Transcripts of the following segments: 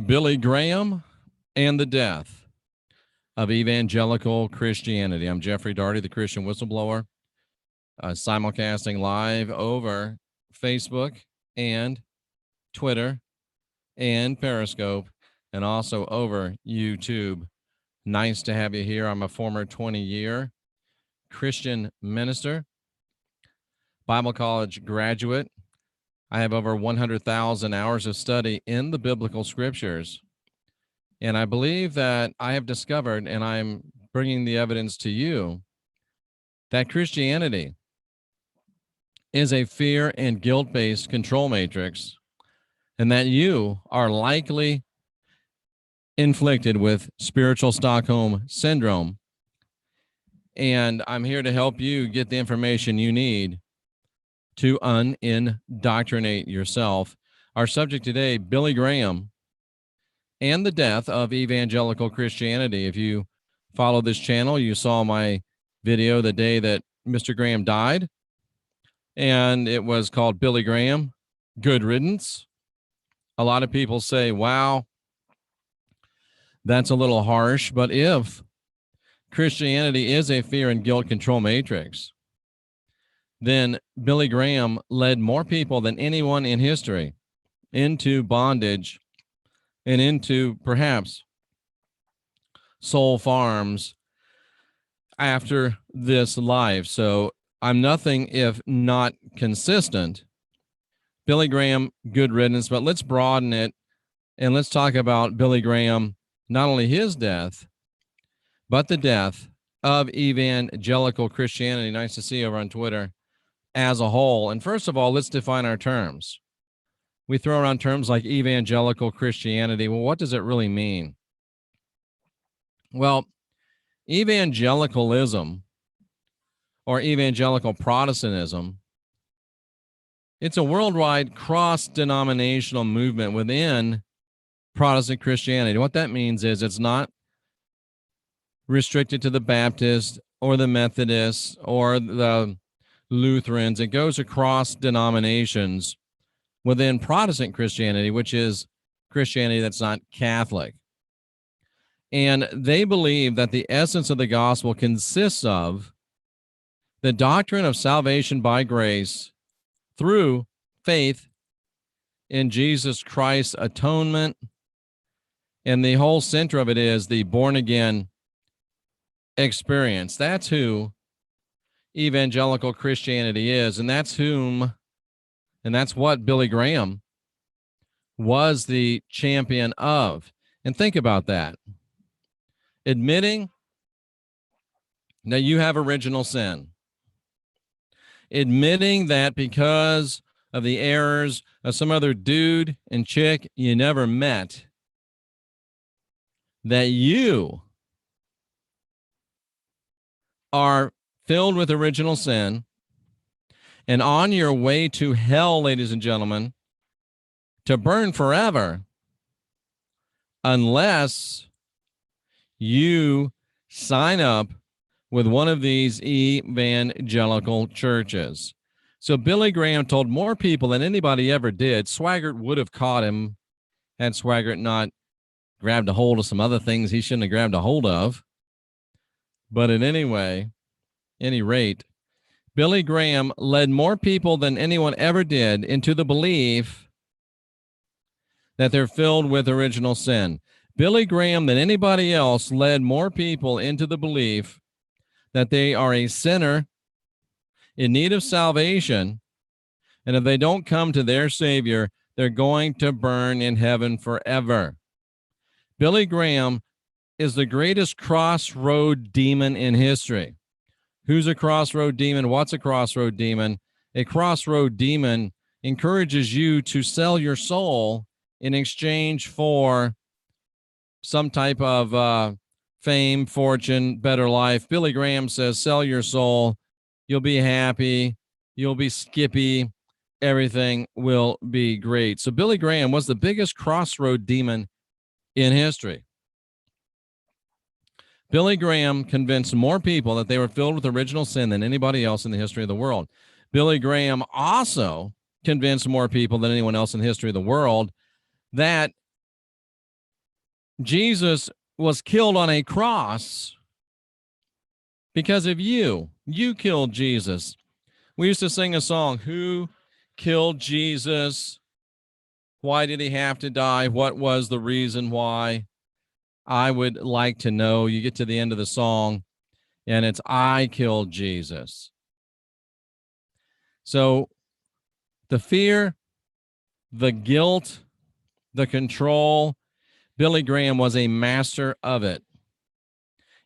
Billy Graham and the Death of Evangelical Christianity. I'm Jeffrey Daugherty, the Christian Whistleblower, simulcasting live over Facebook and Twitter and Periscope, and also over YouTube. Nice to have you here. I'm a former 20-year Christian minister, Bible college graduate. I have over 100,000 hours of study in the biblical scriptures. And I believe that I have discovered, and I'm bringing the evidence to you, that Christianity is a fear and guilt-based control matrix, and that you are likely inflicted with spiritual Stockholm syndrome. And I'm here to help you get the information you need to unindoctrinate yourself. Our subject today, Billy Graham and the death of evangelical Christianity. If you follow this channel, you saw my video the day that Mr. Graham died, and it was called Billy Graham, Good Riddance. A lot of people say, wow, that's a little harsh, but if Christianity is a fear and guilt control matrix, then Billy Graham led more people than anyone in history into bondage and into perhaps soul farms after this life. So I'm nothing if not consistent. Billy Graham, good riddance, but let's broaden it and let's talk about Billy Graham, not only his death, but the death of evangelical Christianity. Nice to see you over on Twitter as a whole. And first of all, let's define our terms. We throw around terms like evangelical Christianity. Well, what does it really mean? Well, evangelicalism or evangelical Protestantism, it's a worldwide cross-denominational movement within Protestant Christianity. What that means is it's not restricted to the Baptists or the Methodists or the Lutherans. It goes across denominations within Protestant Christianity, which is Christianity that's not Catholic. And they believe that the essence of the gospel consists of the doctrine of salvation by grace through faith in Jesus Christ's atonement. And the whole center of it is the born-again experience. That's who evangelical Christianity is, and that's what Billy Graham was the champion of. And think about that. Admitting that you have original sin. Admitting that because of the errors of some other dude and chick you never met, that you are filled with original sin and on your way to hell, ladies and gentlemen, to burn forever, unless you sign up with one of these evangelical churches. So Billy Graham told more people than anybody ever did. Swaggart would have caught him had Swaggart not grabbed a hold of some other things he shouldn't have grabbed a hold of. But at any rate, Billy Graham led more people than anyone ever did into the belief that they're filled with original sin. Billy Graham, than anybody else, led more people into the belief that they are a sinner in need of salvation, and if they don't come to their Savior, they're going to burn in heaven forever. Billy Graham is the greatest crossroad demon in history. Who's a crossroad demon? What's a crossroad demon? A crossroad demon encourages you to sell your soul in exchange for some type of fame, fortune, better life. Billy Graham says, sell your soul. You'll be happy. You'll be skippy. Everything will be great. So Billy Graham was the biggest crossroad demon in history. Billy Graham convinced more people that they were filled with original sin than anybody else in the history of the world. Billy Graham also convinced more people than anyone else in the history of the world that Jesus was killed on a cross because of you. You killed Jesus. We used to sing a song, "Who killed Jesus? Why did he have to die? What was the reason why?" I would like to know. You get to the end of the song, and it's, "I killed Jesus." So the fear, the guilt, the control, Billy Graham was a master of it.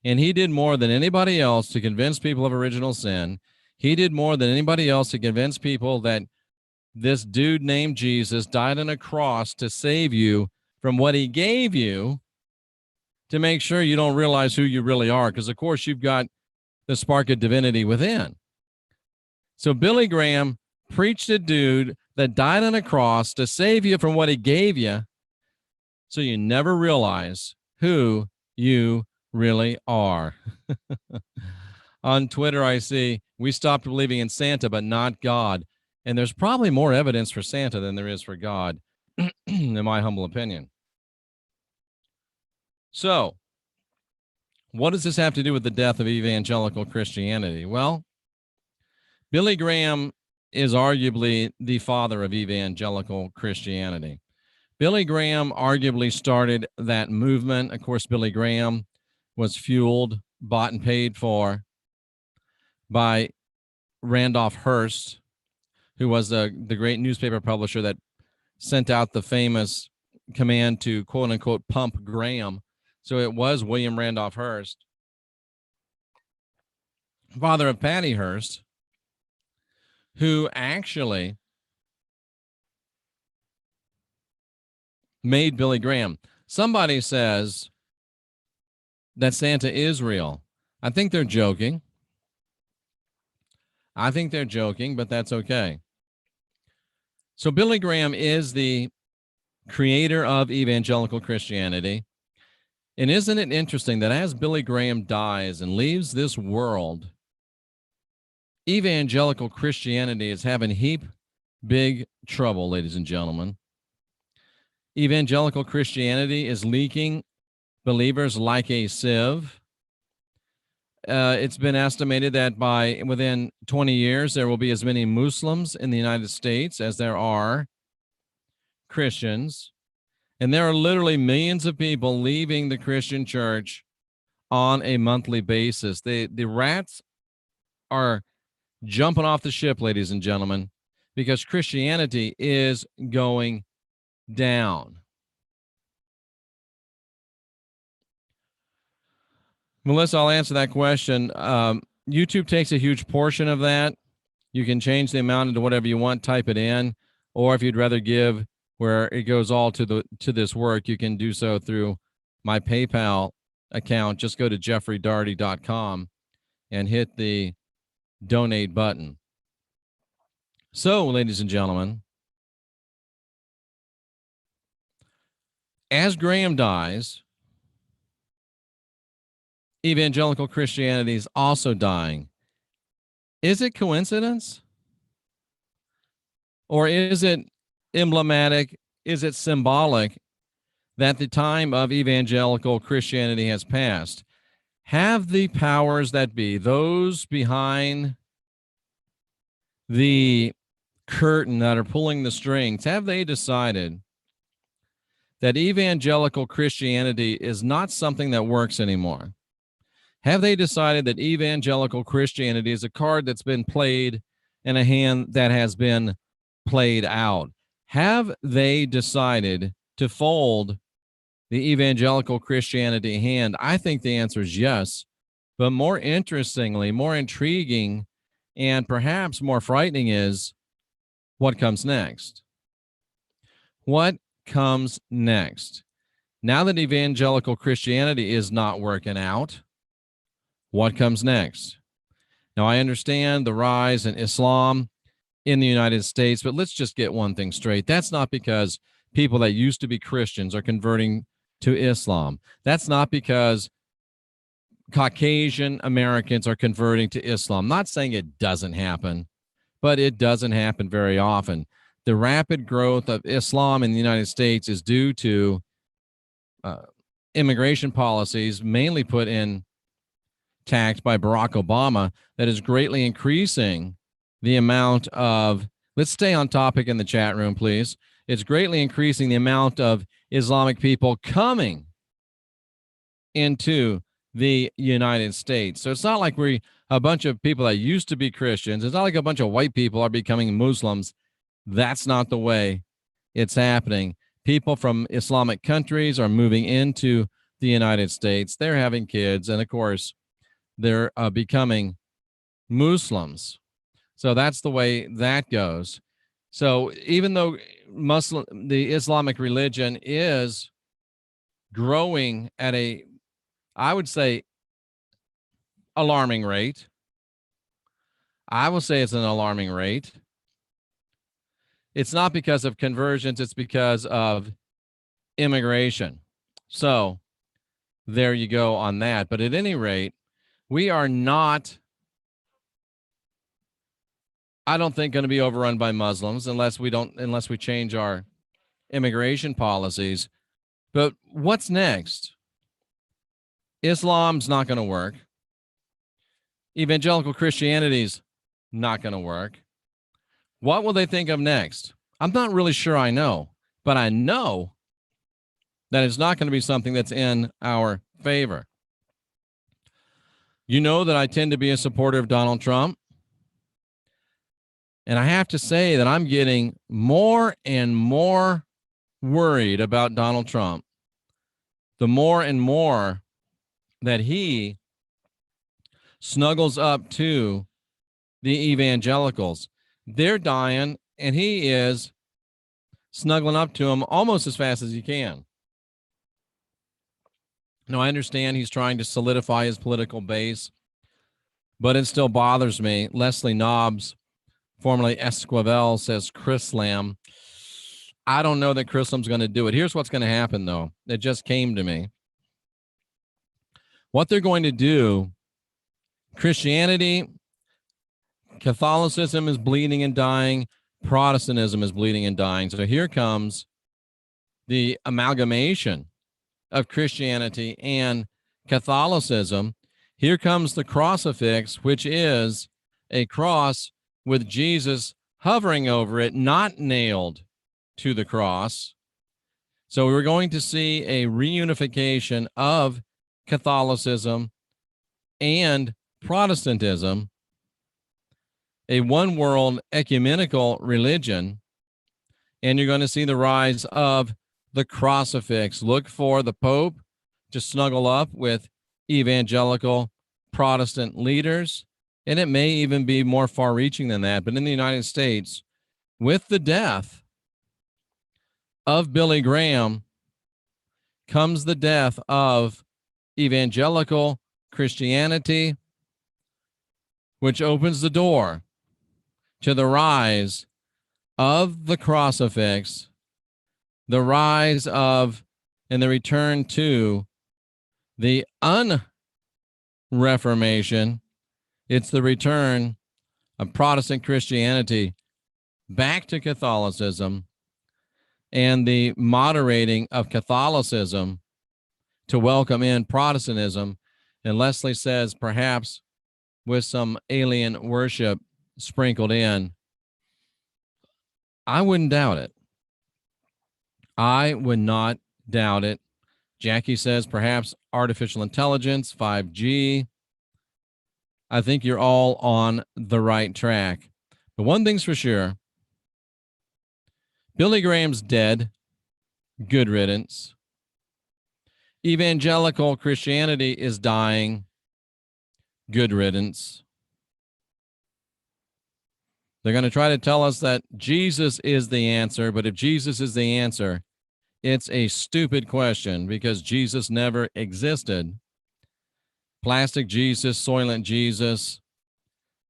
And he did more than anybody else to convince people of original sin. He did more than anybody else to convince people that this dude named Jesus died on a cross to save you from what he gave you, to make sure you don't realize who you really are. Because, of course, you've got the spark of divinity within. So Billy Graham preached a dude that died on a cross to save you from what he gave you, so you never realize who you really are. On Twitter, I see, "We stopped believing in Santa, but not God." And there's probably more evidence for Santa than there is for God, in my humble opinion. So, what does this have to do with the death of evangelical Christianity? Well, Billy Graham is arguably the father of evangelical Christianity. Billy Graham arguably started that movement. Of course, Billy Graham was fueled, bought, and paid for by Randolph Hearst, who was the great newspaper publisher that sent out the famous command to, quote unquote, pump Graham. So it was William Randolph Hearst, father of Patty Hearst, who actually made Billy Graham. Somebody says that Santa is real. I think they're joking. But that's okay. So Billy Graham is the creator of evangelical Christianity. And isn't it interesting that as Billy Graham dies and leaves this world, evangelical Christianity is having heap big trouble, ladies and gentlemen. Evangelical Christianity is leaking believers like a sieve. It's been estimated that within 20 years, there will be as many Muslims in the United States as there are Christians. And there are literally millions of people leaving the Christian church on a monthly basis. The rats are jumping off the ship, ladies and gentlemen, because Christianity is going down. Melissa, I'll answer that question. YouTube takes a huge portion of that. You can change the amount into whatever you want, type it in, or if you'd rather give where it goes all to this work, you can do so through my PayPal account. Just go to jeffreydarty.com and hit the donate button. So, ladies and gentlemen, as Graham dies, evangelical Christianity is also dying. Is it coincidence? Or is it emblematic? Is it symbolic that the time of evangelical Christianity has passed? Have the powers that be, those behind the curtain that are pulling the strings, have they decided that evangelical Christianity is not something that works anymore? Have they decided that evangelical Christianity is a card that's been played in a hand that has been played out? Have they decided to fold the evangelical Christianity hand? I think the answer is yes. But more interestingly, more intriguing, and perhaps more frightening is what comes next. What comes next? Now that evangelical Christianity is not working out, what comes next? Now, I understand the rise in Islam in the United States, but let's just get one thing straight. That's not because people that used to be Christians are converting to Islam. That's not because Caucasian Americans are converting to Islam. I'm not saying it doesn't happen, but it doesn't happen very often. The rapid growth of Islam in the United States is due to immigration policies, mainly put in tact by Barack Obama, that is greatly increasing the amount of, let's stay on topic in the chat room, please. It's greatly increasing the amount of Islamic people coming into the United States. So it's not like we're a bunch of people that used to be Christians. It's not like a bunch of white people are becoming Muslims. That's not the way it's happening. People from Islamic countries are moving into the United States. They're having kids, and of course, they're becoming Muslims. So that's the way that goes. So even though the Islamic religion is growing at a, I would say, alarming rate, I will say it's an alarming rate. It's not because of conversions, it's because of immigration. So there you go on that. But at any rate, we are not, I don't think, going to be overrun by Muslims unless we change our immigration policies. But what's next? Islam's not going to work. Evangelical Christianity's not going to work. What will they think of next? I'm not really sure I know, but I know that it's not going to be something that's in our favor. You know that I tend to be a supporter of Donald Trump. And I have to say that I'm getting more and more worried about Donald Trump. The more and more that he snuggles up to the evangelicals. They're dying, and he is snuggling up to them almost as fast as he can. Now, I understand he's trying to solidify his political base, but it still bothers me. Leslie Nobbs, formerly Esquivel, says Chrislam. I don't know that Chrislam's going to do it. Here's what's going to happen, though. It just came to me. What they're going to do, Christianity, Catholicism is bleeding and dying. Protestantism is bleeding and dying. So here comes the amalgamation of Christianity and Catholicism. Here comes the crucifix, which is a cross with Jesus hovering over it, not nailed to the cross. So we're going to see a reunification of Catholicism and Protestantism, a one world ecumenical religion, and you're going to see the rise of the crucifix. Look for the Pope to snuggle up with evangelical Protestant leaders, and it may even be more far reaching than that. But in the United States, with the death of Billy Graham comes the death of evangelical Christianity, which opens the door to the rise of the crucifix, the rise of and the return to the unreformation. It's the return of Protestant Christianity back to Catholicism and the moderating of Catholicism to welcome in Protestantism. And Leslie says perhaps with some alien worship sprinkled in. I wouldn't doubt it. I would not doubt it. Jackie says perhaps artificial intelligence, 5G. I think you're all on the right track. But one thing's for sure, Billy Graham's dead. Good riddance. Evangelical Christianity is dying. Good riddance. They're going to try to tell us that Jesus is the answer, but if Jesus is the answer, it's a stupid question because Jesus never existed. Plastic Jesus, Soylent Jesus,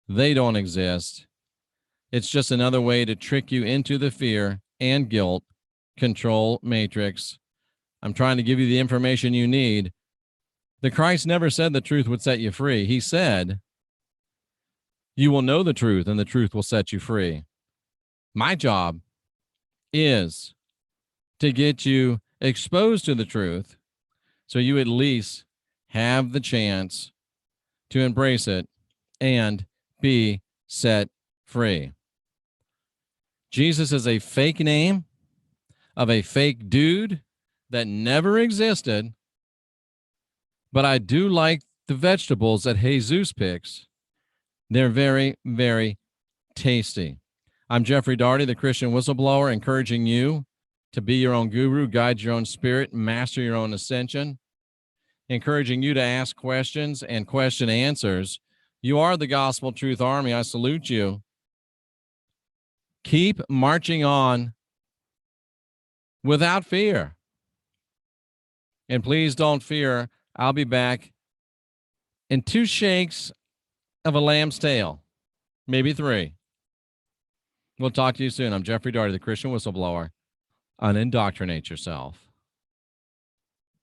they don't exist. It's just another way to trick you into the fear and guilt control matrix. I'm trying to give you the information you need. The Christ never said the truth would set you free. He said, you will know the truth and the truth will set you free. My job is to get you exposed to the truth so you at least have the chance to embrace it and be set free. Jesus is a fake name of a fake dude that never existed, but I do like the vegetables that Jesus picks. They're very, very tasty. I'm Jeffrey Daugherty, the Christian Whistleblower, encouraging you to be your own guru, guide your own spirit, master your own ascension, encouraging you to ask questions and question answers. You are the Gospel Truth Army. I salute you. Keep marching on without fear. And please don't fear. I'll be back in 2 shakes of a lamb's tail, maybe 3. We'll talk to you soon. I'm Jeffrey Daugherty, the Christian Whistleblower. Unindoctrinate yourself.